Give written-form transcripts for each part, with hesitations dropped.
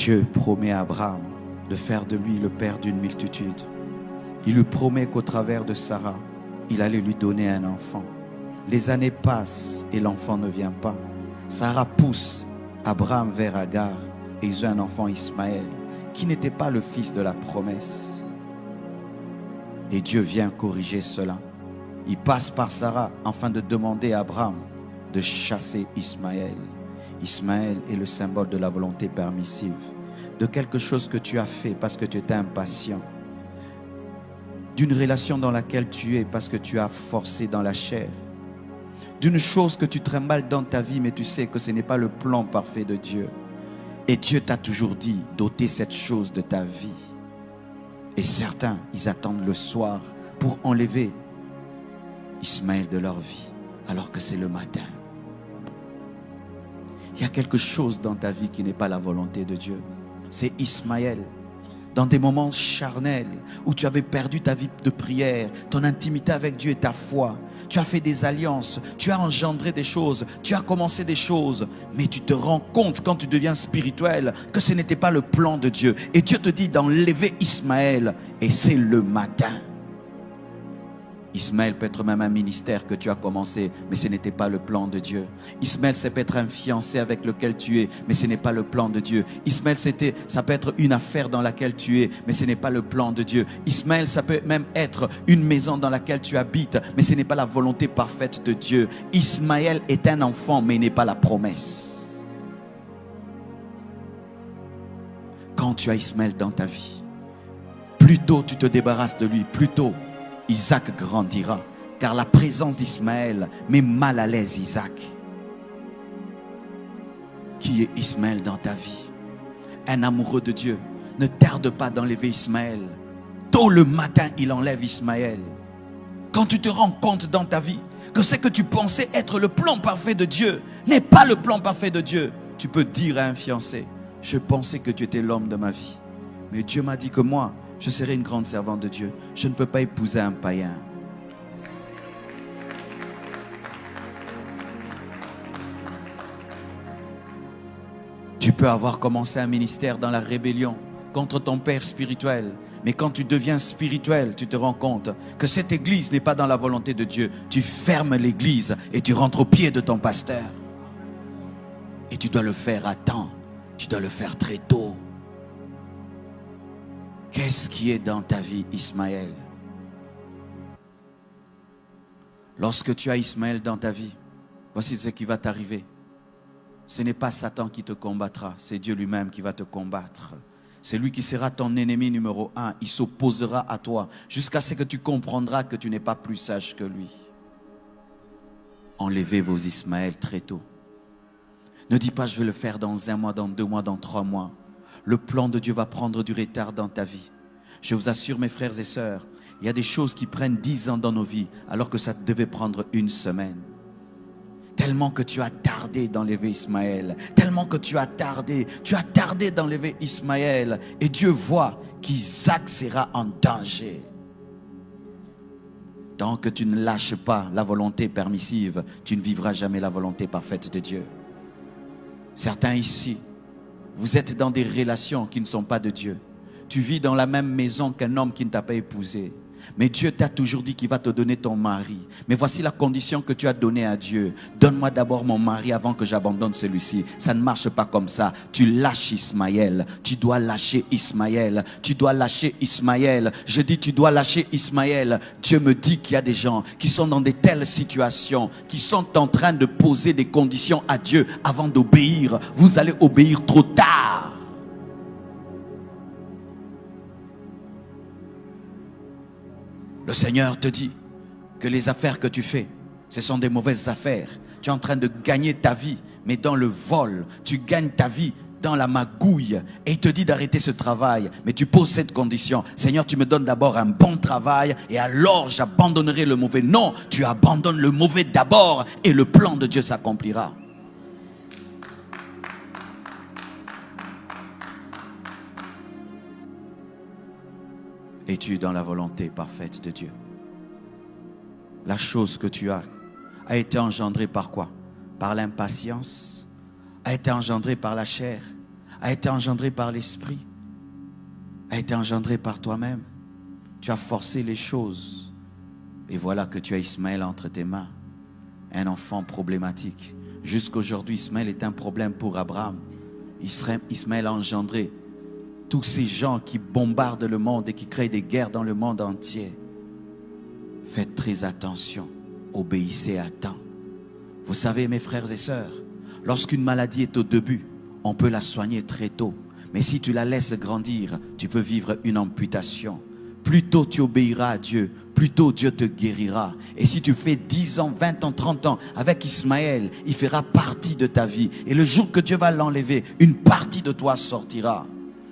Dieu promet à Abraham de faire de lui le père d'une multitude. Il lui promet qu'au travers de Sarah, il allait lui donner un enfant. Les années passent et l'enfant ne vient pas. Sarah pousse Abraham vers Agar et ils ont un enfant, Ismaël, qui n'était pas le fils de la promesse. Et Dieu vient corriger cela. Il passe par Sarah afin de demander à Abraham de chasser Ismaël. Ismaël est le symbole de la volonté permissive, de quelque chose que tu as fait parce que tu étais impatient, d'une relation dans laquelle tu es parce que tu as forcé dans la chair, d'une chose que tu trimbales dans ta vie mais tu sais que ce n'est pas le plan parfait de Dieu. Et Dieu t'a toujours dit d'ôter cette chose de ta vie. Et certains, ils attendent le soir pour enlever Ismaël de leur vie alors que c'est le matin. Il y a quelque chose dans ta vie qui n'est pas la volonté de Dieu. C'est Ismaël. Dans des moments charnels où tu avais perdu ta vie de prière, ton intimité avec Dieu et ta foi. Tu as fait des alliances, tu as engendré des choses, tu as commencé des choses. Mais tu te rends compte quand tu deviens spirituel que ce n'était pas le plan de Dieu. Et Dieu te dit d'enlever Ismaël. Et c'est le matin. Ismaël peut être même un ministère que tu as commencé, mais ce n'était pas le plan de Dieu. Ismaël, ça peut être un fiancé avec lequel tu es, mais ce n'est pas le plan de Dieu. Ismaël, ça peut être une affaire dans laquelle tu es, mais ce n'est pas le plan de Dieu. Ismaël, ça peut même être une maison dans laquelle tu habites, mais ce n'est pas la volonté parfaite de Dieu. Ismaël est un enfant, mais il n'est pas la promesse. Quand tu as Ismaël dans ta vie, plus tôt tu te débarrasses de lui, plus tôt Isaac grandira, car la présence d'Ismaël met mal à l'aise Isaac. Qui est Ismaël dans ta vie? Un amoureux de Dieu ne tarde pas d'enlever Ismaël. Tôt le matin, il enlève Ismaël. Quand tu te rends compte dans ta vie que ce que tu pensais être le plan parfait de Dieu n'est pas le plan parfait de Dieu, tu peux dire à un fiancé: je pensais que tu étais l'homme de ma vie, mais Dieu m'a dit que moi, je serai une grande servante de Dieu. Je ne peux pas épouser un païen. Tu peux avoir commencé un ministère dans la rébellion contre ton père spirituel. Mais quand tu deviens spirituel, tu te rends compte que cette église n'est pas dans la volonté de Dieu. Tu fermes l'église et tu rentres au pied de ton pasteur. Et tu dois le faire à temps. Tu dois le faire très tôt. Qu'est-ce qui est dans ta vie, Ismaël? Lorsque tu as Ismaël dans ta vie, voici ce qui va t'arriver. Ce n'est pas Satan qui te combattra, c'est Dieu lui-même qui va te combattre. C'est lui qui sera ton ennemi numéro 1. Il s'opposera à toi jusqu'à ce que tu comprendras que tu n'es pas plus sage que lui. Enlevez vos Ismaël très tôt. Ne dis pas: je vais le faire dans 1 mois, dans 2 mois, dans 3 mois. Le plan de Dieu va prendre du retard dans ta vie. Je vous assure, mes frères et sœurs, il y a des choses qui prennent 10 ans dans nos vies, alors que ça devait prendre 1 semaine. Tellement que tu as tardé d'enlever Ismaël, tellement que tu as tardé d'enlever Ismaël, et Dieu voit qu'Isaac sera en danger. Tant que tu ne lâches pas la volonté permissive, tu ne vivras jamais la volonté parfaite de Dieu. Certains ici, vous êtes dans des relations qui ne sont pas de Dieu. Tu vis dans la même maison qu'un homme qui ne t'a pas épousé. Mais Dieu t'a toujours dit qu'il va te donner ton mari. Mais voici la condition que tu as donnée à Dieu. Donne-moi d'abord mon mari avant que j'abandonne celui-ci. Ça ne marche pas comme ça. Tu lâches Ismaël. Tu dois lâcher Ismaël. Tu dois lâcher Ismaël. Je dis tu dois lâcher Ismaël. Dieu me dit qu'il y a des gens qui sont dans de telles situations, qui sont en train de poser des conditions à Dieu avant d'obéir. Vous allez obéir trop tard. Le Seigneur te dit que les affaires que tu fais, ce sont des mauvaises affaires. Tu es en train de gagner ta vie, mais dans le vol, tu gagnes ta vie dans la magouille. Et il te dit d'arrêter ce travail, mais tu poses cette condition: Seigneur, tu me donnes d'abord un bon travail et alors j'abandonnerai le mauvais. Non, tu abandonnes le mauvais d'abord et le plan de Dieu s'accomplira. Es-tu dans la volonté parfaite de Dieu? La chose que tu as a été engendrée par quoi? Par l'impatience? A été engendrée par la chair? a été engendré par l'esprit, a été engendré par toi-même. Tu as forcé les choses. Et voilà que tu as Ismaël entre tes mains. Un enfant problématique. Jusqu'aujourd'hui, Ismaël est un problème pour Abraham. Ismaël a engendré tous ces gens qui bombardent le monde et qui créent des guerres dans le monde entier. Faites très attention. Obéissez à temps. Vous savez, mes frères et sœurs, lorsqu'une maladie est au début, on peut la soigner très tôt. Mais si tu la laisses grandir, tu peux vivre une amputation. Plus tôt tu obéiras à Dieu, plus tôt Dieu te guérira. Et si tu fais 10 ans, 20 ans, 30 ans avec Ismaël, il fera partie de ta vie. Et le jour que Dieu va l'enlever, une partie de toi sortira.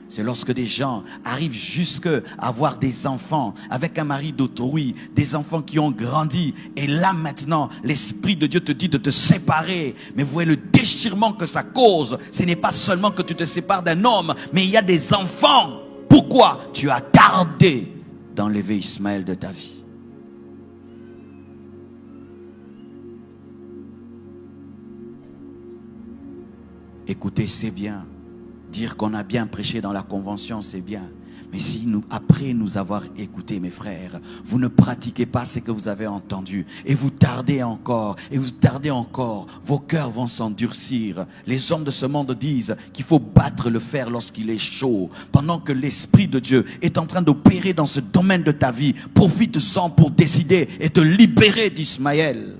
C'est lorsque des gens arrivent jusqu'à avoir des enfants avec un mari d'autrui, des enfants qui ont grandi. Et là maintenant, l'Esprit de Dieu te dit de te séparer. Mais vous voyez le déchirement que ça cause. Ce n'est pas seulement que tu te sépares d'un homme, mais il y a des enfants. Pourquoi? Tu as tardé d'enlever Ismaël de ta vie. Écoutez, c'est bien. Dire qu'on a bien prêché dans la convention, c'est bien. Mais si après nous avoir écoutés, mes frères, vous ne pratiquez pas ce que vous avez entendu, et vous tardez encore, et vous tardez encore, vos cœurs vont s'endurcir. Les hommes de ce monde disent qu'il faut battre le fer lorsqu'il est chaud. Pendant que l'Esprit de Dieu est en train d'opérer dans ce domaine de ta vie, profite-en pour décider et te libérer d'Ismaël.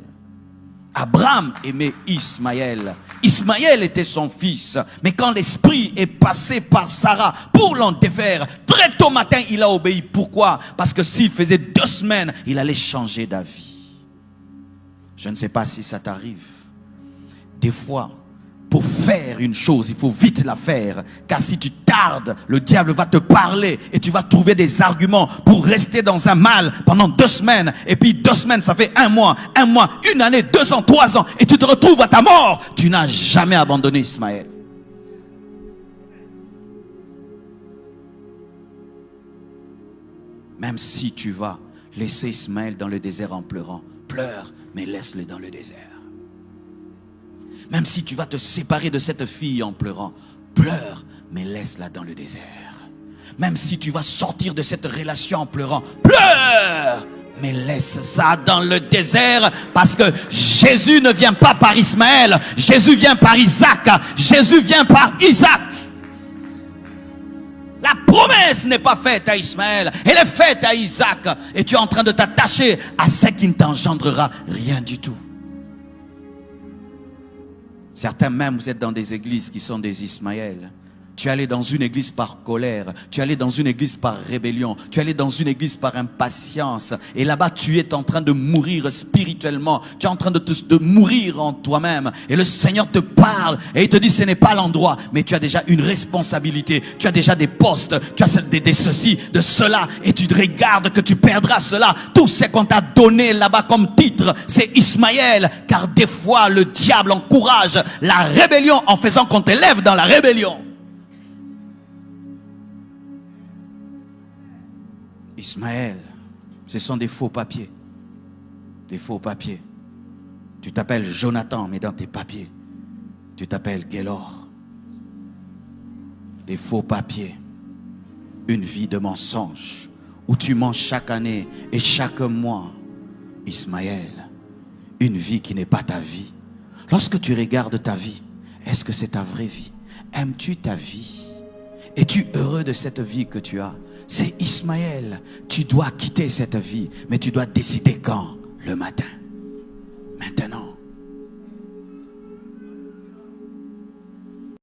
Abraham aimait Ismaël. Ismaël était son fils. Mais quand l'esprit est passé par Sarah pour l'en défaire, très tôt matin, il a obéi. Pourquoi? Parce que s'il faisait 2 semaines, il allait changer d'avis. Je ne sais pas si ça t'arrive. Des fois, pour faire une chose, il faut vite la faire. Car si tu tardes, le diable va te parler et tu vas trouver des arguments pour rester dans un mal pendant 2 semaines. Et puis 2 semaines, ça fait 1 mois, 1 année, 2 ans, 3 ans. Et tu te retrouves à ta mort. Tu n'as jamais abandonné Ismaël. Même si tu vas laisser Ismaël dans le désert en pleurant, pleure, mais laisse-le dans le désert. Même si tu vas te séparer de cette fille en pleurant, pleure, mais laisse-la dans le désert. Même si tu vas sortir de cette relation en pleurant, pleure, mais laisse ça dans le désert. Parce que Jésus ne vient pas par Ismaël, Jésus vient par Isaac. Jésus vient par Isaac. La promesse n'est pas faite à Ismaël, elle est faite à Isaac. Et tu es en train de t'attacher à ce qui ne t'engendrera rien du tout. Certains même, vous êtes dans des églises qui sont des Ismaël. Tu es allé dans une église par colère, tu es allé dans une église par rébellion, tu es allé dans une église par impatience. Et là-bas, tu es en train de mourir spirituellement, tu es en train de mourir en toi-même. Et le Seigneur te parle et il te dit, ce n'est pas l'endroit, mais tu as déjà une responsabilité, tu as déjà des postes, tu as des ceci, de cela, et tu te regardes que tu perdras cela. Tout ce qu'on t'a donné là-bas comme titre, c'est Ismaël. Car des fois, le diable encourage la rébellion en faisant qu'on t'élève dans la rébellion. Ismaël, ce sont des faux papiers. Des faux papiers. Tu t'appelles Jonathan, mais dans tes papiers, tu t'appelles Gélor. Des faux papiers. Une vie de mensonge, où tu mens chaque année et chaque mois. Ismaël, une vie qui n'est pas ta vie. Lorsque tu regardes ta vie, est-ce que c'est ta vraie vie? Aimes-tu ta vie? Es-tu heureux de cette vie que tu as? C'est Ismaël. Tu dois quitter cette vie, mais tu dois décider quand? Le matin. Maintenant.